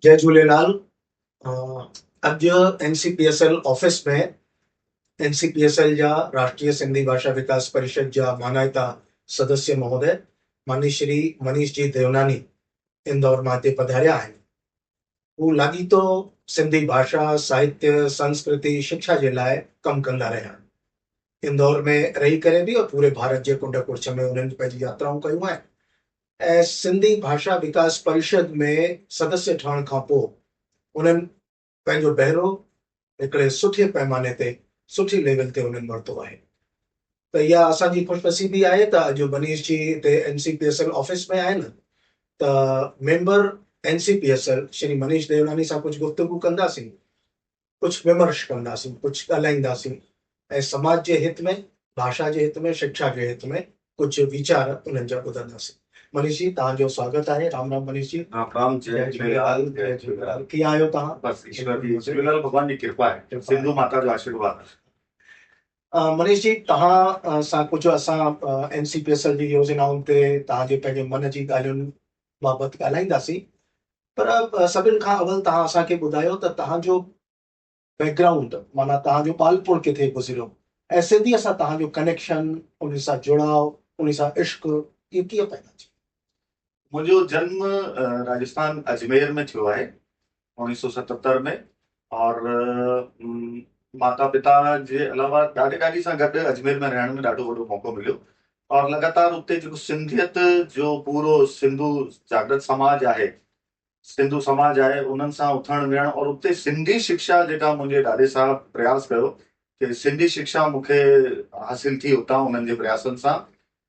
जय झूलेलाल। अॼु NCPSL office में NCPSL जा राष्ट्रीय सिंधी भाषा विकास परिषद जा मानायता सदस्य महोदय माननीय श्री मनीष जी देवनानी इंदौर मां हिते पधारिया आहिनि। हू लाॻीतो सिंधी भाषा साहित्य संस्कृति शिक्षा जे लाइ कमु कंदा रहिया आहिनि। इंदौर में रही करे बि और पूरे भारत जे कुंड कुर्छ में उन्हनि पंहिंजी यात्राऊं कयूं आहिनि ऐं सिंधी भाषा विकास परिषद में सदस्य ठहण खां पोइ उन्हनि पंहिंजो बहिरो हिकिड़े सुठे पैमाने ते सुठी लेवल ते उन्हनि वरितो आहे। त इहा असांजी ख़ुशनसीबी आहे त अॼु मनीष जी हिते NCPSL ऑफिस में आहिनि। त मेंबर NCPSL श्री मनीष देवनानी सां कुझु गुफ़्तगू कंदासीं, कुझु विमर्श कंदासीं, कुझु ॻाल्हाईंदासीं ऐं समाज जे हित में, भाषा जे हित में, शिक्षा जे हित में कुझु वीचार उन्हनि जा ॿुधंदासीं। मनीष जी, तव्हांजो स्वागत आहे। राम राम मनीष जी। राम, जय झूलेलाल। जय झूलेलाल। कीअं आहियो तव्हां? बस ईश्वर जी झूलेलाल भगवान जी कृपा आहे, सिंधु माता जो आशीर्वाद आहे। मनीष जी, तव्हां सां कुझु असां NCPSL जी योजनाउनि ते तव्हांजे पंहिंजे मन जी ॻाल्हियुनि बाबति ॻाल्हाईंदासीं, पर सभिनि खां अवल तव्हां असांखे ॿुधायो त तव्हांजो बैकग्राउंड, माना तव्हांजो ॿालपुण किथे गुज़रियो ऐं सिंधीअ सां तव्हांजो कनेक्शन, उन सां जुड़ाव, उन सां इश्क, इहो कीअं पैदा थियो? मुंहिंजो जन्म राजस्थान अजमेर में थियो आहे 1977 में, और माता पिता जे अलावा ॾाॾे सां गॾु अजमेर में रहण में ॾाढो वॾो मौक़ो मिलियो और लगातार उते जेको सिंधियत जो पूरो सिंधु जागृत समाज आहे, सिंधु समाज आहे, उन्हनि सां उथण वेहण और उते सिंधी शिक्षा जेका मुंहिंजे ॾाॾे सां प्रयास कयो कि सिंधी शिक्षा मूंखे हासिल थी उतां उन्हनि जे प्रयासनि सां।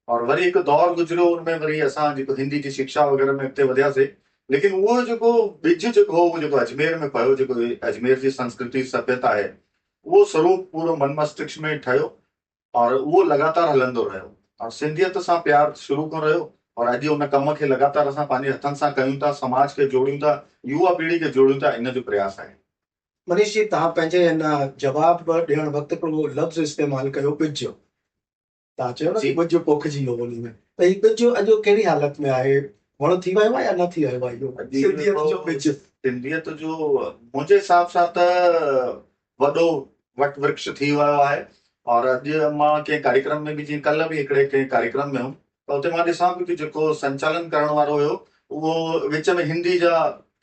और वरी हिकु दौर गुज़रियो, उनमें वरी असां जेको हिंदी जी शिक्षा वग़ैरह में अॻिते वधियासीं, लेकिन उहो जेको ॿिज जेको हो, उहो जेको अजमेर में पियो, जेको अजमेर जी संस्कृति सभ्यता आहे, उहो स्वरूप पूरो मन मस्तिष्क में ठहियो और उहो लगातार हलंदो रहियो और सिंधियत सां प्यार शुरू खां रहियो और अॼु उन कम खे लगातार असां पंहिंजे हथनि सां कयूं था, समाज खे जोड़ियूं था, युवा पीढ़ी खे जोड़ियूं था, इन जो प्रयास आहे। मनीष जी, तव्हां पंहिंजे हिन जवाब ॾियण वक़्तु हिकिड़ो लफ़्ज़ इस्तेमालु कयो, ॿिज। तव्हां चयो न कि ॿिज पोखिजी वियो उन में, त हीउ ॿिज अॼु कहिड़ी हालत में आहे? वण थी वियो आहे या न थी वियो आहे इहो सिंधियत जो ॿिज? सिंधियत जो मुंहिंजे हिसाब सां त वॾो वट वृक्ष थी वियो आहे और अॼु मां कंहिं कार्यक्रम में बि, जीअं कल्ह बि हिकिड़े कंहिं कार्यक्रम में हुउमि, त उते मां ॾिसां पियो कि जेको संचालन करण वारो हुयो उहो विच में हिंदी जा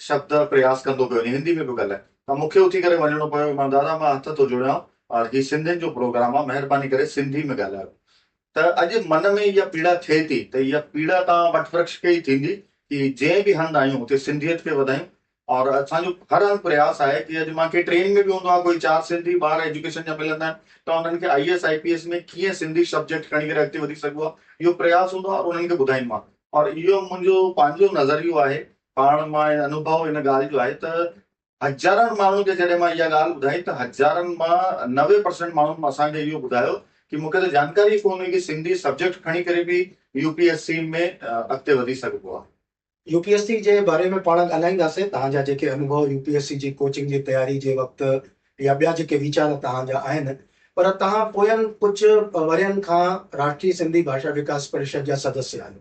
शब्द प्रयास कंदो पियो, हिंदी में पियो ॻाल्हाए, त मूंखे उथी करे वञिणो पियो। मां दादा, मां हथ थो जोड़ियां और हीउ सिंधियुनि जो प्रोग्राम आहे, महिरबानी करे सिंधी में ॻाल्हायो। त अॼु मन में इहा पीड़ा थिए थी त इहा पीड़ा तव्हां वट वृक्ष खे ई थींदी कि जंहिं बि हंधि आहियूं उते सिंधियत खे वधायूं। और असांजो हर हंधि प्रयास आहे कि अॼु मां कंहिं ट्रेन में बि हूंदो आहे, कोई 4 सिंधी ॿार एजुकेशन जा मिलंदा आहिनि, त उन्हनि खे IAS IPS में कीअं सिंधी सब्जेक्ट खणी करे अॻिते वधी सघिबो आहे, इहो प्रयास हूंदो आहे और उन्हनि खे ॿुधाईंदो आहे। और इहो मुंहिंजो पंहिंजो नज़रियो आहे, पाण मां अनुभव इन ॻाल्हि जो आहे त हज़ारनि माण्हुनि खे जॾहिं मां इहा ॻाल्हि ॿुधाई त हज़ारनि मां 90% माण्हुनि असांखे इहो ॿुधायो कि मूंखे त जानकारी कोन्हे कि सिंधी सब्जेक्ट खणी करे बि UPSC में अॻिते वधी सघिबो आहे। UPSC जे बारे में पाण ॻाल्हाईंदासीं, तव्हांजा जेके अनुभव UPSC जी कोचिंग जी तयारी जे वक़्तु या ॿिया जेके वीचार तव्हांजा आहिनि, पर तव्हां पोयनि कुझु वरियनि खां राष्ट्रीय सिंधी भाषा विकास परिषद जा सदस्य आहियो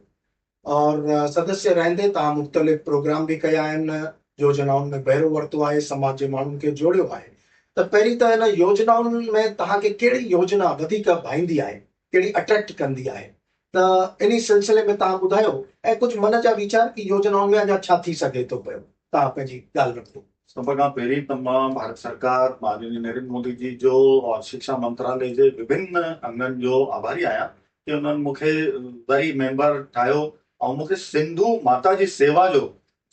और सदस्य रहंदे तव्हां मुख़्तलिफ़ प्रोग्राम बि कया आहिनि, योजनाउनि में बहिरो वरितो आहे, समाज जे माण्हुनि खे जोड़ियो आहे। त पहिरीं त हिन योजनाउनि में तव्हांखे कहिड़ी योजना वधीक भाईंदी आहे, कहिड़ी अट्रैक्ट कंदी आहे, त इन सिलसिले में तव्हां ॿुधायो ऐं कुझु मन जा वीचार कि योजनाउनि में अञा छा थी सघे थो पियो, तव्हां पंहिंजी ॻाल्हि रखो। सभ खां पहिरीं त मां भारत सरकार माननीय नरेंद्र मोदी जी जो और शिक्षा मंत्रालय जे विभिन्न अंगनि जो आभारी आहियां कि उन्हनि मूंखे वरी मेंबर ठाहियो ऐं मूंखे सिंधु माता जी सेवा जो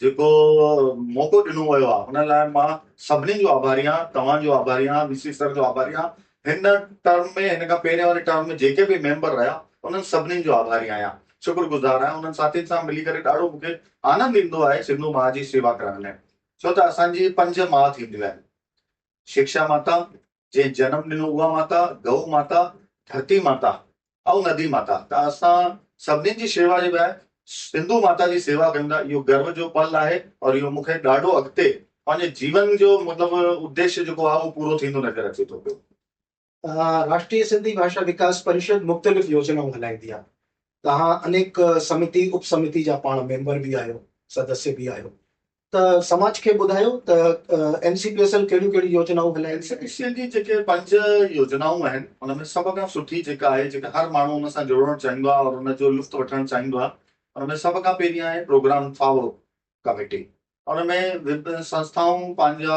जेको मौक़ो ॾिनो वियो आहे, उन लाइ मां सभिनी जो आभारी आहियां, तव्हांजो आभारी आहियां, VC सर जो आभारी आहियां। हिन टर्म में, हिन खां पहिरें वारे टर्म में जेके बि मेंबर रहिया, उन्हनि सभिनीनि जो आभारी आहियां, शुक्रगुज़ार आहियां। उन्हनि साथियुनि सां मिली करे ॾाढो मूंखे आनंद ईंदो आहे सिंधु मां जी सेवा करण में। छो त असांजी 5 माउ थींदियूं आहिनि, शिक्षा माता, जंहिं जनम ॾिनो उहा माता, गऊ माता, धरती माता ऐं नदी माता। त असां सभिनीनि जी शेवा जे लाइ सिंधु माता जी सेवा कयूं था, इहो गर्व जो पल आहे और इहो मूंखे ॾाढो अॻिते पंहिंजे जीवन जो मतिलबु उद्देश्य जेको आहे उहो पूरो थींदो नज़र अचे थो पियो। राष्ट्रीय सिंधी भाषा विकास परिषद मुख़्तलिफ़ योजनाऊं हलाईंदी आहे। तव्हां अनेक समिति उप समिति जा पाण मेंबर बि आहियो, सदस्य बि आहियो। त समाज खे ॿुधायो त NCPSL कहिड़ियूं कहिड़ियूं योजनाऊं हलाइनि। NCPCL जी जेके 5 योजनाऊं आहिनि उन में सभ खां सुठी जेका आहे, जेका हर माण्हू उन सां जुड़णु चाहींदो आहे और उनजो लुत्फ़ वठणु चाहींदो आहे, उन में सभ खां पहिरीं आहे प्रोग्राम फॉलो कमेटी। उन में विभिन्न संस्थाऊं पंहिंजा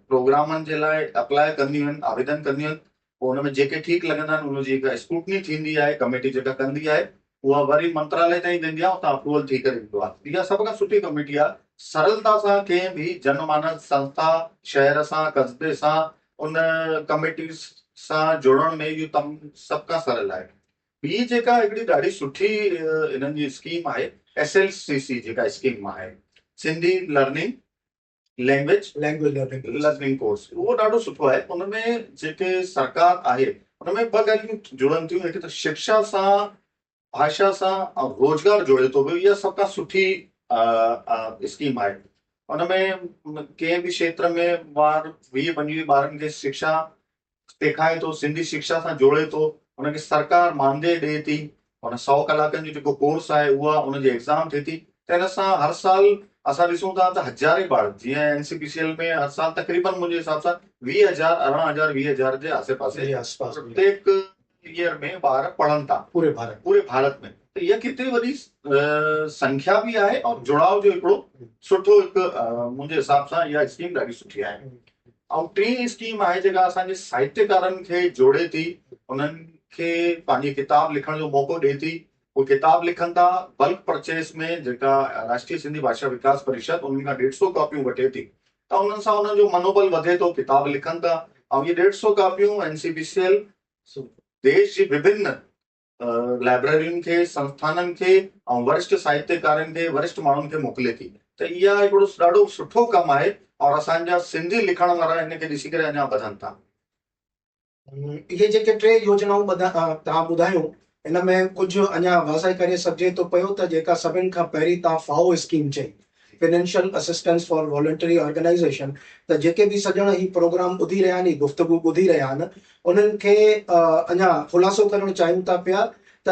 प्रोग्रामनि जे लाइ अप्लाई कंदियूं आहिनि, आवेदन कंदियूं आहिनि। पोइ उन में जेके ठीकु लॻंदा आहिनि उनजी हिकु स्क्रूटनी थींदी आहे, कमेटी जेका कंदी आहे उहा वरी मंत्रालय ताईं वेंदी आहे, उतां अप्रूवल थी करे ईंदो आहे। इहा सभ खां सुठी कमेटी आहे। सरलता सां कंहिं बि जनमानस संस्था शहर सां कस्बे सां उन कमेटी सां जुड़ण में इहो कमु सभ खां सरल आहे। ॿी जेका हिकिड़ी ॾाढी सुठी इन्हनि जी स्कीम आहे SLCC जेका स्कीम आहे, Sindhi learning language learning course, उहो ॾाढो सुठो आहे। उनमें जेके सरकार आहे उनमें ॿ ॻाल्हियूं जुड़नि थियूं, हिकु त शिक्षा सां, भाषा सां ऐं रोजगार जोड़े थो पियो। इहा सभ खां सुठी स्कीम आहे। उनमें कंहिं बि क्षेत्र में ॿार 20-25 ॿारनि खे शिक्षा ॾेखारे थो, सिंधी शिक्षा सां जोड़े थो, उनखे सरकार मानदेय ॾिए थी। उन 100 कलाकनि जो जेको कोर्स आहे उहा उनजी एग्ज़ाम थिए थी। त हिन सां हर साल असां ॾिसूं था त हज़ारे ॿार, जीअं NCPCL में हर साल तक़रीबन मुंहिंजे हिसाब सां 20,000 18,000 20,000 जे आसे पासे प्रत्येक ईयर में ॿार पढ़नि था पूरे भारत में। त इहा केतिरी वॾी संख्या बि आहे और जुड़ाव जो हिकिड़ो सुठो हिकु मुंहिंजे हिसाब सां इहा स्कीम ॾाढी सुठी आहे। ऐं टीं स्कीम आहे जेका असांजे साहित्यकारनि खे जोड़े थी, उन्हनि खे पंहिंजी किताब लिखण जो मौक़ो ॾिए थी। उहे किताब लिखनि था बल्क परचेस में, जेका राष्ट्रीय सिंधी भाषा विकास परिषद उन्हनि खां 150 कॉपियूं वठे थी। त उन्हनि सां उन्हनि जो मनोबल वधे थो, किताब लिखनि था। ऐं इहे 150 कॉपियूं NCPCL देश जी विभिन्न लाइब्रेरियुनि खे, संस्थाननि खे ऐं वरिष्ठ साहित्यकारनि खे, वरिष्ठ माण्हुनि खे मोकिले थी। त इहा हिकिड़ो ॾाढो सुठो कमु आहे और असांजा सिंधी लिखण वारा हिनखे ॾिसी करे अञा वधनि था। इहे जेके 3 योजनाऊं तव्हां ॿुधायूं, इन में कुझु अञा वाज़े करे सघिजे थो पियो त जेका सभिनि खां पहिरीं तव्हां फाओ स्कीम चई, financial assistance for voluntary organisation, त जेके बि सॼण ही प्रोग्राम ॿुधी रहिया आहिनि, गुफ़्तगू ॿुधी रहिया आहिनि, उन्हनि खे अञा ख़ुलासो करणु चाहियूं था पिया त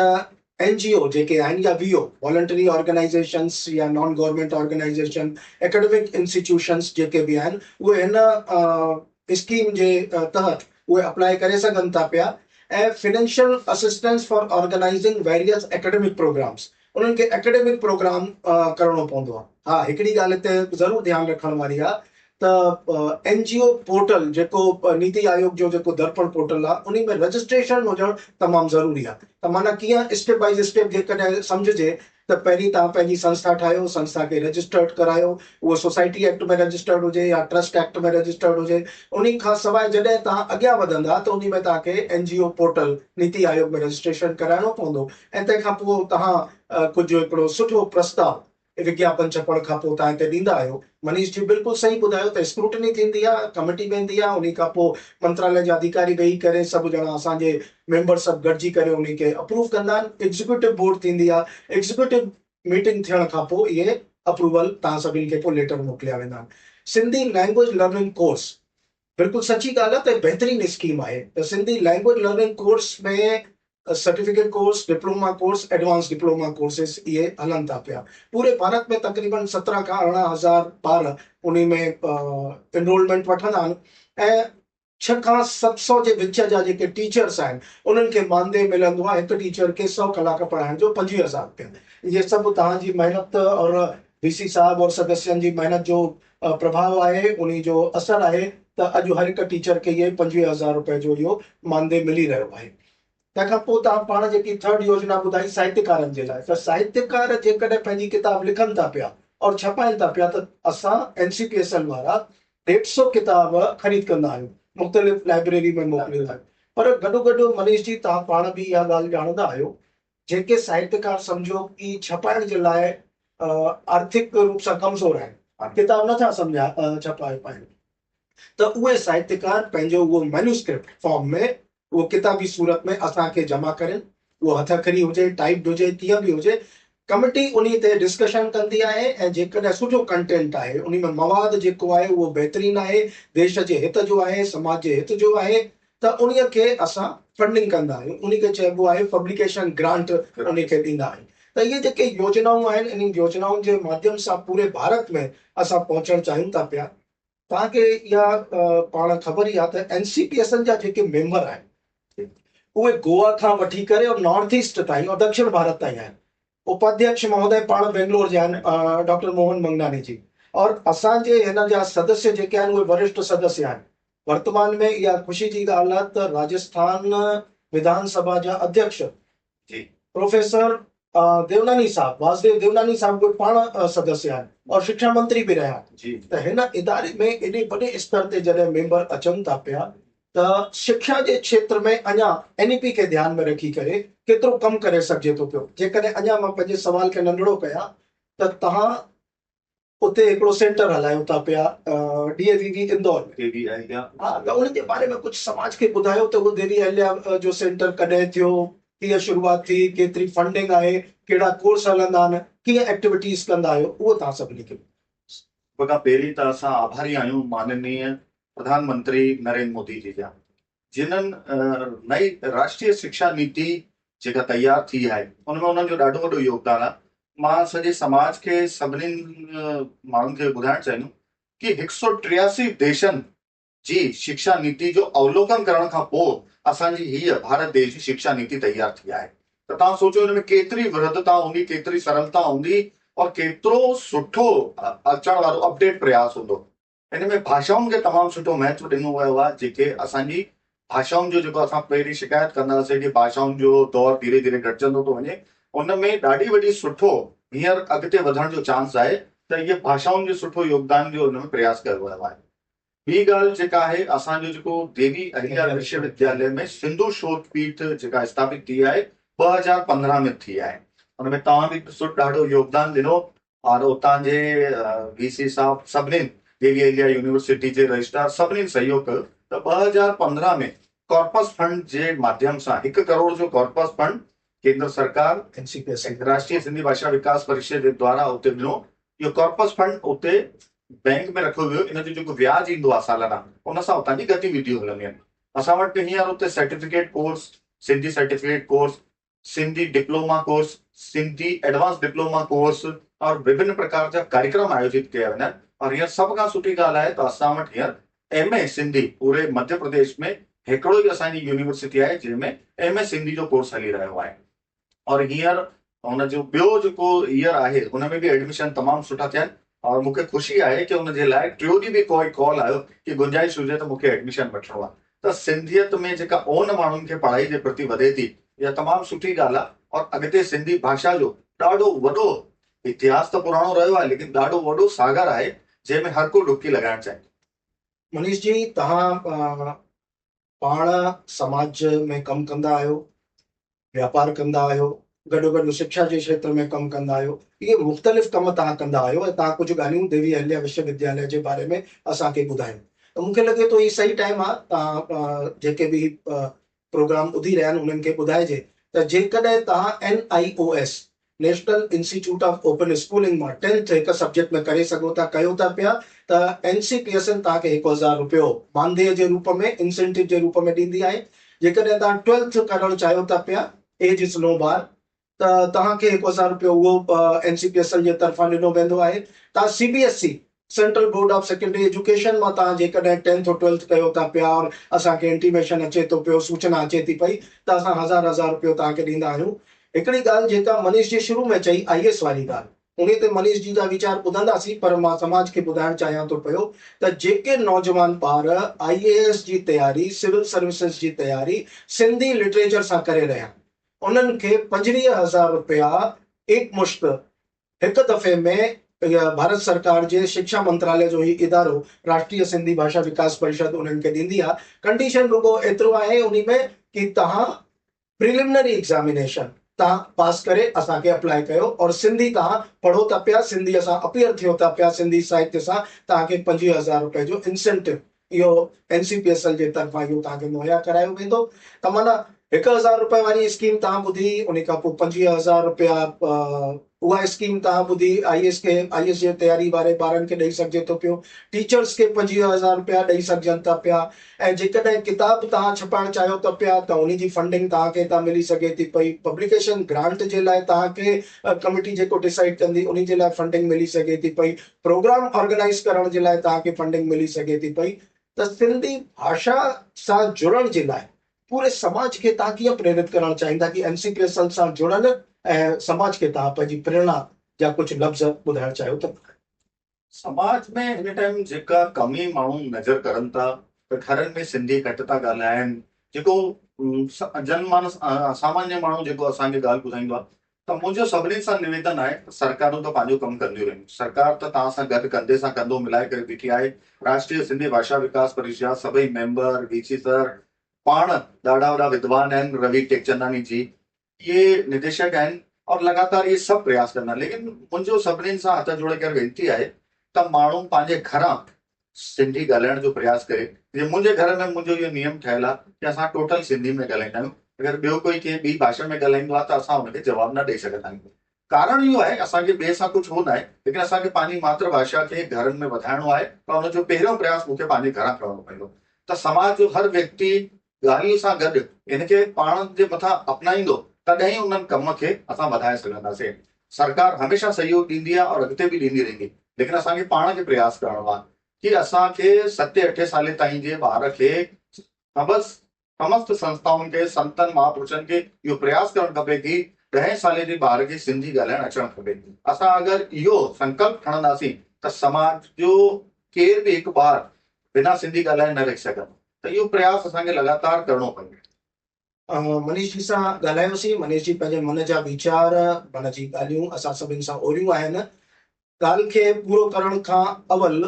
NGO जेके आहिनि या VO वॉलंटरी ऑर्गेनाइजेशंस या non government organisation, academic institutions जेके बि आहिनि, उहे हिन स्कीम जे तहत उहे अप्लाई करे सघनि था पिया। ऐं financial assistance for organising various academic programmes, उन्हनि खे एकेडमिक प्रोग्राम करणो पवंदो आहे। हा, हिकिड़ी ॻाल्हि हिते ज़रूरु ध्यानु रखण वारी आहे त NGO पोर्टल जेको नीति आयोग जो जेको दर्पण पोर्टल आहे, उन में रजिस्ट्रेशन हुजणु तमामु ज़रूरी आहे। त माना कीअं स्टेप बाय स्टेप जेकॾहिं सम्झिजे त पहिरीं तव्हां पंहिंजी संस्था ठाहियो, संस्था खे रजिस्टर्ड करायो, उहो सोसाइटी एक्ट में रजिस्टर्ड हुजे या ट्रस्ट एक्ट में रजिस्टर्ड हुजे। उन खां सवाइ जॾहिं तव्हां अॻियां वधंदा त उन में तव्हांखे NGO पोर्टल नीति आयोग में रजिस्ट्रेशन कराइणो पवंदो। ऐं तंहिंखां पोइ तव्हां कुझु हिकिड़ो सुठो प्रस्ताव विज्ञापन छपण खां पोइ तव्हां हिते ॾींदा आहियो। मनीष जी बिल्कुलु सही ॿुधायो त स्क्रूटनी थींदी आहे, कमेटी वेंदी आहे, उन खां पोइ मंत्रालय जा अधिकारी वेही करे सभु ॼणा असांजे मेंबर सभु गॾिजी करे उन खे अप्रूव कंदा आहिनि। एग्जीक्यूटिव बोर्ड थींदी आहे, एग्जीक्यूटिव मीटिंग थियण खां पोइ इहे अप्रूवल तव्हां सभिनि खे पोइ लेटर मोकिलिया वेंदा आहिनि। सिंधी लैंग्वेज लर्निंग कोर्स, बिल्कुलु सची ॻाल्हि आहे त बहितरीनु स्कीम आहे। त सिंधी लैंग्वेज लर्निंग कोर्स में certificate course, diploma course, advance diploma courses इहे हलनि था पिया। पूरे भारत में तक़रीबन 17 खां 18,000 ॿार उन में एनरोलमेंट वठंदा आहिनि। ऐं 6 खां 700 जे विच जा जेके टीचर्स आहिनि उन्हनि खे मानदेय मिलंदो आहे। हिकु टीचर खे 100 कलाक पढ़ाइण जो 25,000 रुपया। इहे सभु तव्हांजी महिनत और VC साहब और सदस्यनि जी महिनत जो प्रभाव आहे, उन जो असरु आहे त अॼु हर हिकु टीचर खे इहे 25,000 रुपए जो इहो मानदेय मिली रहियो आहे। तंहिंखां पोइ तव्हां पाण जेकी 3rd योजना ॿुधाई साहित्यकारनि जे लाइ, त साहित्यकार जेकॾहिं पंहिंजी किताब लिखनि था पिया और छपाइनि था पिया त असां NCPSL वारा 150 किताब ख़रीद कंदा आहियूं, मुख़्तलिफ़ लाइब्रेरी में मोकिलींदा आहियूं। पर गॾो गॾु मनीष जी तव्हां पाण बि इहा ॻाल्हि ॼाणंदा आहियो, जेके साहित्यकार सम्झो कि छपाइण जे लाइ आर्थिक रूप सां कमज़ोर आहिनि, किताब नथा छपाए पाइनि, त उहे साहित्यकार पंहिंजो उहो मैन्यूस्क्रिप्ट फॉर्म में उहो किताबी सूरत में असांखे जमा कनि। उहो हथखड़ी हुजे, टाइप्ड हुजे, कीअं बि हुजे, कमिटी उन ते डिस्कशन कंदी आहे। ऐं जेकॾहिं सुठो कंटेंट आहे, उन में मवाद जेको आहे उहो बहितरीनु आहे, देश जे हित जो आहे, समाज जे हित जो आहे, त उन खे असां फंडिंग कंदा आहियूं। उन खे चइबो आहे पब्लिकेशन ग्रांट, उन खे ॾींदा आहियूं। त इहे जेके योजनाऊं आहिनि, इन योजनाउनि जे माध्यम सां पूरे भारत में असां पहुचणु चाहियूं था पिया। तव्हांखे इहा पाण ख़बर ई आहे त एनसीपीएसल जा जेके मेंबर आहिनि उहे गोवा खां वठी करे और नॉर्थ ईस्ट ताईं और दक्षिण भारत ताईं आहिनि। उपाध्यक्ष महोदय पाण बेंगलोर जा आहिनि, डॉक्टर मोहन मंगनानी जी। और असांजे हिन जा सदस्य जेके आहिनि उहे वरिष्ठ सदस्य आहिनि। वर्तमान में इहा ख़ुशी जी ॻाल्हि आहे त राजस्थान विधानसभा जा अध्यक्ष जी प्रोफेसर देवनानी साहब, वासुदेव देवनानी साहब कोई पाण सदस्य आहिनि और शिक्षा मंत्री बि रहिया। जी त हिन इदारे में एॾे वॾे स्तर ते जॾहिं मेंबर अचनि था पिया त शिक्षा जे क्षेत्र में अञा एनईपी खे ध्यान में रखी करे केतिरो कमु करे सघिजे थो पियो। जेकॾहिं अञा मां पंहिंजे सवाल खे नंढड़ो कयां त तव्हां उते हिकिड़ो सेंटर हलायो था पिया डीएवीवी इंदौर में। देवी अहिल्या हा, त उन जे बारे में कुझु समाज खे ॿुधायो त उहो देवी अहिल्या जो सेंटर कॾहिं थियो, कीअं शुरूआत थी, केतिरी फंडिंग आहे, कहिड़ा कोर्स हलंदा आहिनि, कीअं एक्टिविटीज़ कंदा आहियो, उहो तव्हां सभिनी खे। वॻा पहिरीं त असां आभारी आहियूं माननीय प्रधानमंत्री नरेंद्र मोदी जी जा, जिन्हनि नई राष्ट्रीय शिक्षा नीति जेका तयार थी आहे उनमें उन्हनि जो ॾाढो वॾो योगदान आहे। मां सॼे समाज खे सभिनीनि माण्हुनि खे ॿुधाइणु चाहींदुमि कि 183 देशनि जी शिक्षा नीति जो अवलोकन करण खां पोइ असांजी हीअ भारत देश जी शिक्षा नीति तयार थी आहे। त तव्हां सोचो हिन में केतिरी वृद्धता हूंदी, केतिरी सरलता हूंदी और केतिरो सुठो अचण वारो अपडेट प्रयास हूंदो। हिन में भाषाउनि खे तमामु सुठो महत्व ॾिनो वियो आहे। जेके असांजी भाषाउनि जो जेको असां पहिरीं शिकायत कंदा हुआसीं कि भाषाउनि जो दौर धीरे धीरे घटिजंदो थो वञे, उन में ॾाढी वॾी सुठो हींअर अॻिते वधण जो चांस आहे त इहे भाषाउनि जो सुठो योगदान जो हुन में प्रयास कयो वियो आहे। ॿी ॻाल्हि जेका आहे, असांजो जेको देवी अहिल्या विश्वविद्यालय में सिंधु शोध पीठ जेका स्थापित थी आहे 2015 में थी आहे। हुनमें तव्हां बि ॾाढो योगदान ॾिनो और उतां जे वीसी साहब सभिनीनि देवी अहिल्या यूनिवर्सिटी जे रजिस्ट्रार सभिनीनि सहयोग कयो त 2015 में कॉर्पस फंड जे माध्यम सां 1 करोड़ जो कॉर्पस फंड केंद्र सरकार एनसीपीएस राष्ट्रीय सिंधी भाषा विकास परिषद जे द्वारा उते ॾिनो। इहो कॉर्पस फंड उते बैंक में रखियो वियो। इन जो जेको व्याज ईंदो आहे सालाना, उन सां उतां जी गतिविधियूं हलंदियूं आहिनि। असां वटि हींअर उते certificate course, Sindhi certificate course, Sindhi diploma course, Sindhi advance diploma course और विभिन्न प्रकार जा कार्यक्रम आयोजित कया वेंदा आहिनि। और हींअर सभ खां सुठी ॻाल्हि आहे त असां वटि हींअर MA सिंधी पूरे मध्य प्रदेश में हिकिड़ो ई असांजी यूनिवर्सिटी आहे जंहिंमें MA सिंधी जो कोर्स हली रहियो आहे। और हींअर हुन जो ॿियो जेको ईयर आहे हुनमें बि एडमिशन तमामु सुठा थिया आहिनि। और मूंखे ख़ुशी आहे कि हुनजे लाइ टियों ॾींहुं बि कोई कॉल आयो कि गुंजाइश हुजे त मूंखे एडमिशन वठिणो आहे। त सिंधियत में जेका ओन माण्हुनि खे पढ़ाई जे प्रति वधे थी, इहा तमामु सुठी ॻाल्हि आहे। और अॻिते सिंधी भाषा जो ॾाढो वॾो इतिहास त पुराणो रहियो आहे, लेकिन ॾाढो वॾो सागर आहे जंहिंमें हर को डुबकी लॻाइणु चाहे। मनीष जी, तव्हां पाण समाज में कमु कंदा आहियो, व्यापार कंदा आहियो, गॾोगॾु शिक्षा जे क्षेत्र में कमु कंदा आहियो। इहे मुख़्तलिफ़ कम तव्हां कंदा आहियो ऐं तव्हां कुझु ॻाल्हियूं देवी अहिल्या विश्वविद्यालय जे बारे में असांखे ॿुधायूं। त मूंखे लॻे थो इहो सही टाइम आहे तव्हां जेके बि प्रोग्राम ॿुधी रहिया आहिनि उन्हनि खे ॿुधाइजे त जेकॾहिं तव्हां NIOS national institute of open schooling मां 10th हिकु सब्जेक्ट में करे सघो था, कयो था पिया, त NCPSL तव्हांखे 1000 रुपयो मानदेय जे रूप में, इंसेंटिव जे रूप में ॾींदी आहे। जेकॾहिं तव्हां 12th करणु चाहियो था पिया, एज इज़ नो बार, त तव्हांखे 1000 रुपयो उहो NCPSL जे तरफ़ां ॾिनो वेंदो आहे। तव्हां CBSE central board of secondary education मां तव्हां जेकॾहिं 10th और 12th कयो था पिया और असांखे इंटीमेशन अचे थो पियो, सूचना अचे थी पई, त असां 1000 रुपयो तव्हांखे ॾींदा आहियूं। हिकिड़ी ॻाल्हि जेका मनीष जी शुरू में चई, IAS वारी ॻाल्हि, उन ते मनीष जी जा वीचार ॿुधंदासीं, पर मां समाज खे ॿुधाइणु चाहियां थो पियो त जेके नौजवान ॿार IAS जी तयारी, सिविल सर्विसेज जी तयारी सिंधी लिटरेचर सां करे रहिया, उन्हनि खे 25,000 रुपया एकमुश्त हिकु दफ़े में भारत सरकार जे शिक्षा मंत्रालय जो ही इदारो राष्ट्रीय सिंधी भाषा विकास परिषद उन्हनि खे ॾींदी आहे। कंडीशन रुगो एतिरो आहे उन में कि तव्हां प्रिलिमिनरी एग्ज़ामिनेशन तव्हां पास करे असांखे अप्लाई कयो और सिंधी तव्हां पढ़ो था पिया, सिंधी असां अपीयर थियो था पिया, सिंधी साहित्य सां तव्हांखे 25,000 रुपए जो इंसेंटिव इहो NCPSL जे तरफ़ां इहो तव्हांखे मुहैया करायो वेंदो। त माना 1000 रुपए वारी स्कीम तव्हां ॿुधी, उन खां पोइ 25,000 रुपया उहा स्कीम तव्हां ॿुधी आईएएस जी तयारी वारे ॿारनि खे ॾेई सघिजे थो पियो। टीचर्स खे 25,000 रुपया ॾेई सघजनि था पिया। ऐं जेकॾहिं किताब तव्हां छपाइण चाहियो था पिया त उन जी फंडिंग तव्हांखे हितां मिली सघे थी पई। पब्लिकेशन ग्रांट जे लाइ तव्हांखे कमिटी जेको डिसाइड कंदी उन जे लाइ फंडिंग मिली सघे थी पई। प्रोग्राम ऑर्गेनाइज करण जे लाइ तव्हांखे फंडिंग मिली सघे थी पई। त सिंधी भाषा सां जुड़ण जे लाइ पूरे समाज खे तव्हां कीअं प्रेरित करणु चाहींदा कि एनसीपीएसएल सां जुड़नि ऐं समाज खे तव्हां पंहिंजी प्रेरणा जा कुझु लफ़्ज़ ॿुधाइण चाहियो त? समाज में हिन टाइम जेका कमी माण्हू नज़र करनि था त घरनि में सिंधी घटि था ॻाल्हाइनि, जेको जनमानस सामान्य माण्हू जेको असांखे ॻाल्हि ॿुधाईंदो आहे, त मुंहिंजो सभिनी सां निवेदन आहे त सरकारूं त पंहिंजो कमु कंदियूं रहनि। सरकार त तव्हां सां गॾु कंधे सां कंधो मिलाए करे बीठी आहे। राष्ट्रीय सिंधी भाषा विकास परिषद सभई मेंबर वीसी सर पाण ॾाढा वॾा विद्वान आहिनि, रवि टेकचंदानी जी ये निदेशक आहिनि और लगातार ये सभु प्रयास कंदा आहिनि। लेकिन मुंहिंजो सभिनीनि सां हथ जोड़े करे वेनिती आहे त माण्हू पंहिंजे घरां सिंधी ॻाल्हाइण जो प्रयास करे। जीअं मुंहिंजे घर में मुंहिंजो इहो नियम ठहियलु आहे कि असां टोटल सिंधी में ॻाल्हाईंदा आहियूं। अगरि ॿियो कोई कंहिं ॿी भाषा में ॻाल्हाईंदो आहे त असां हुनखे जवाबु न ॾेई सघंदा आहियूं। कारण इहो आहे, असांखे ॿिए सां कुझु हो न आहे, लेकिन असांखे पंहिंजी मातृभाषा खे घरनि में वधाइणो आहे त हुनजो पहिरियों प्रयास मूंखे पंहिंजे घरां करणो पवंदो। त समाज जो हर व्यक्ति ॻाल्हि सां गॾु हिनखे पाण जे मथां अपनाईंदो तॾहिं उन्हनि कम खे असां वधाए सघंदासीं। सरकार हमेशह सहयोग ॾींदी आहे और अॻिते बि ॾींदी रहंदी, लेकिन असांखे पाण खे प्रयास करणो आहे कि असांखे 7-8 साल ताईं जे ॿार खे समस्त संस्थाउनि खे, संतनि महापुरुषनि खे इहो प्रयास करणु खपे कि 10 साल जे ॿार खे सिंधी ॻाल्हाइण अचणु खपे। असां अगरि इहो संकल्प खणंदासीं त समाज जो केर बि हिकु ॿार बिना सिंधी ॻाल्हाए न रही सघंदो। त इहो प्रयास असांखे लगातार करणो पवंदो। मनीष जी सां ॻाल्हायोसीं। मनीष जी पंहिंजे मन जा वीचार, मन जी ॻाल्हियूं असां सभिनि सां ओरियूं आहिनि। ॻाल्हि खे पूरो करण खां अवल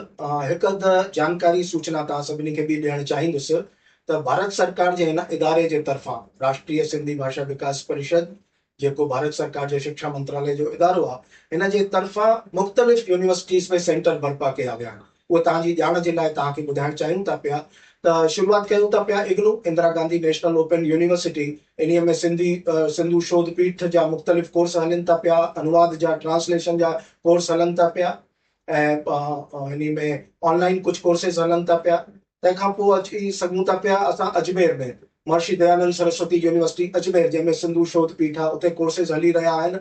हिकु जानकारी सूचना तव्हां सभिनी खे बि ॾियणु चाहींदुसि त भारत सरकार जे हिन इदारे जे तरफ़ां राष्ट्रीय सिंधी भाषा विकास परिषद जेको भारत सरकार जे शिक्षा मंत्रालय जो इदारो आहे, हिन जे तरफ़ां मुख़्तलिफ़ यूनिवर्सिटीज़ में सेंटर बर्पा कया विया आहिनि। उहे तव्हांजी ॼाण जे लाइ तव्हांखे ॿुधाइणु चाहियूं था पिया त शुरूआत कयूं था पिया IGNOU Indira Gandhi national open university. इन में सिंधु शोध पीठ जा मुख़्तलिफ़ कोर्स हलनि था पिया, अनुवाद जा, ट्रांसलेशन जा कोर्स हलनि था पिया ऐं हिन में ऑनलाइन कुझु कोर्सेस हलनि था पिया। तंहिंखां पोइ अची सघूं था पिया असां अजमेर में महर्षि दयानंद सरस्वती यूनिवर्सिटी अजमेर, जंहिंमें सिंधु शोध पीठ आहे, उते कोर्सेस हली रहिया आहिनि।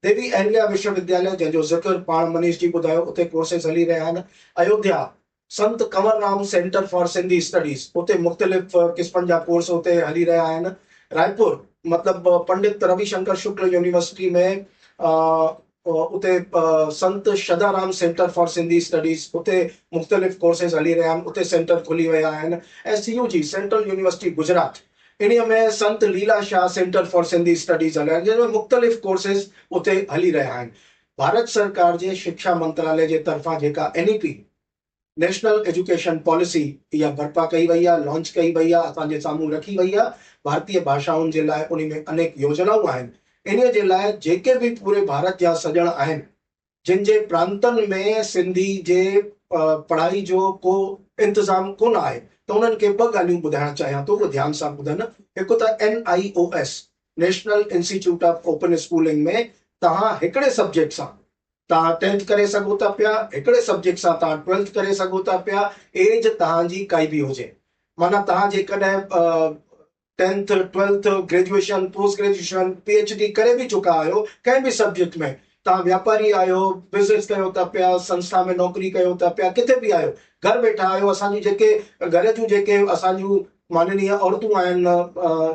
देवी अहिल्या विश्वविद्यालय जंहिंजो ज़िक्र पाण मनीष जी ॿुधायो, उते कोर्सेस हली रहिया आहिनि। Ayodhya Sant Kanwarram centre for Sindhi studies, उते मुख़्तलिफ़ क़िस्मनि जा कोर्स उते हली रहिया आहिनि। रायपुर मतिलबु पंडित रविशंकर शुक्ल यूनिवर्सिटी में उते संत Shadaram centre for Sindhi studies, उते मुख़्तलिफ़ कोर्सेस हली रहिया आहिनि, उते सेंटर खुली विया आहिनि। ऐं CUG सेंट्रल यूनिवर्सिटी गुजरात, इन में Sant Leela Shah centre for Sindhi studies हलिया आहिनि, जंहिंमें मुख़्तलिफ़ कोर्सेस उते हली रहिया आहिनि। भारत सरकार जे शिक्षा मंत्रालय जे तरफ़ां जेका NEP नेशनल एजुकेशन पॉलिसी इहा बर्पा कई वई आहे, लॉन्च कई वई आहे, असांजे साम्हूं रखी वई आहे। भारतीय भाषाउनि जे लाइ उन में अनेक योजनाऊं आहिनि। इन जे लाइ जेके बि पूरे भारत जा सॼण आहिनि जिन जे प्रांतनि में सिंधी जे पढ़ाई जो को इंतज़ाम कोन आहे, त उन्हनि खे 2 ॻाल्हियूं ॿुधाइणु चाहियां थो, उहे ध्यानु सां ॿुधनि। हिकु त NIOS national institute of open schooling में तव्हां हिकिड़े सब्जेक्ट सां तव्हां 10th करे सघो था पिया, हिकिड़े सब्जेक्ट सां तव्हां 12th करे सघो था पिया, एज तव्हांजी काई बि हुजे। माना तव्हां जेकॾहिं 10th 12th graduation, post graduation, PhD करे बि चुका आहियो कंहिं बि सब्जेक्ट में, तव्हां वापारी आहियो, बिज़नेस कयो था पिया, संस्था में नौकरी कयो था पिया, किथे बि आहियो, घर वेठा आहियो, असांजी जेके घर जूं जेके असांजूं माननीय औरतूं आहिनि,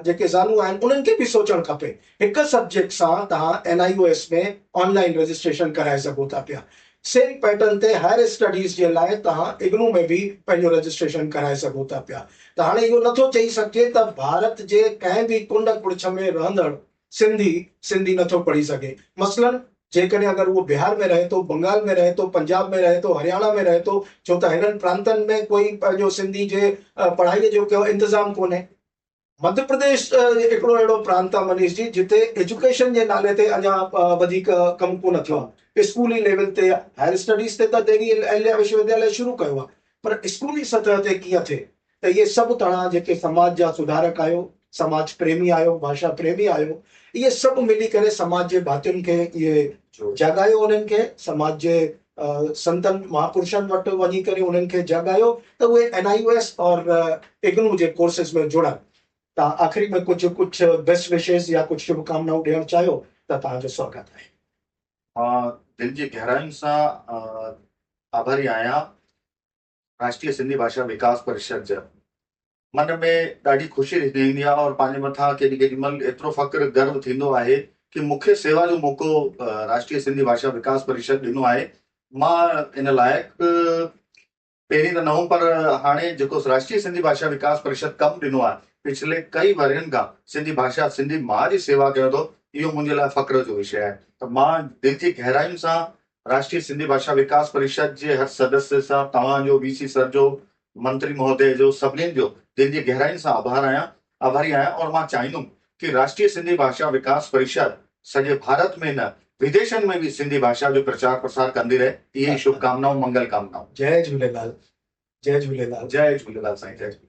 जेके ज़ालूं आहिनि, उन्हनि खे बि सोचणु खपे। हिकु सब्जेक्ट सां तव्हां NIOS में ऑनलाइन रजिस्ट्रेशन कराए सघो था पिया। सेम पैटर्न ते हायर स्टडीज़ जे लाइ तव्हां इग्नू में बि पंहिंजो रजिस्ट्रेशन कराए सघो था पिया। त हाणे इहो नथो चई सघे त भारत जे कंहिं बि कुंड कुड़िछ में रहंदड़ सिंधी नथो पढ़ी सघे। मसलन जेकॾहिं अगरि उहो बिहार में रहे थो, बंगाल में रहे थो, पंजाब में रहे थो, हरियाणा में रहे थो, छो त हिननि प्रांतनि में कोई पंहिंजो सिंधी जे पढ़ाईअ जो को इंतज़ाम कोन्हे। मध्य प्रदेश हिकिड़ो अहिड़ो प्रांत आहे मनीष जी, जिते एजुकेशन जे नाले ते अञा वधीक कमु कोन थियो आहे। स्कूली लेवल ते, हायर स्टडीज़ ते त देवी अहिल्या विश्वविद्यालय शुरू कयो आहे, पर स्कूली सतह ते कीअं थिए, त इहे सभु तव्हां जेके समाज जा सुधारक आहियो, समाज प्रेमी आहियो, भाषा प्रेमी आहियो, इहे सभु मिली करे समाज जे भातियुनि खे इहे जगायो, उन्हनि खे समाज जे संतनि महापुरुषनि वटि वञी करे उन्हनि खे जगायो त उहे NIOS और इग्नू जे कोर्सेस में जुड़नि। तव्हां आख़िरी में कुझु बेस्ट विशेस या कुझु शुभकामनाऊं ॾियणु चाहियो त तव्हांजो स्वागत आहे। दिल जी गहराइयुनि सां आभारी आहियां राष्ट्रीय सिंधी भाषा विकास परिषद जा। मन में ॾाढी ख़ुशी थींदी आहे और पंहिंजे मथां केॾी महिल एतिरो फ़ख्रु गर्व थींदो आहे कि मूंखे सेवा जो मौक़ो राष्ट्रीय सिंधी भाषा विकास परिषद ॾिनो आहे। मां इन लाइक़ु पहिरीं त न हुउमि, पर हाणे जेको राष्ट्रीय सिंधी भाषा विकास परिषद कमु ॾिनो आहे पिछले कई वरनि खां सिंधी भाषा सिंधी माउ जी सेवा कयो थो, इहो मुंहिंजे लाइ फ़ख्र जो विषय आहे। त मां दिल जी गहराइयुनि सां राष्ट्रीय सिंधी भाषा विकास परिषद जे हर सदस्य सां, तव्हांजो VC सर जो, मंत्री महोदय जो, सभिनीनि जो दिल जी गहराइयुनि सां आभारी आहियां। और मां चाहींदुमि कि राष्ट्रीय सिंधी भाषा विकास परिषद सॼे भारत में न विदेशनि में भी सिंधी भाषा जो प्रचार प्रसार कंदी रहे। इहे शुभकामनाऊं, मंगल कामनाऊं। जय झूलेलाल। जय झूलेलाल। जय झूलेलाल साईं, जय झूलेलाल।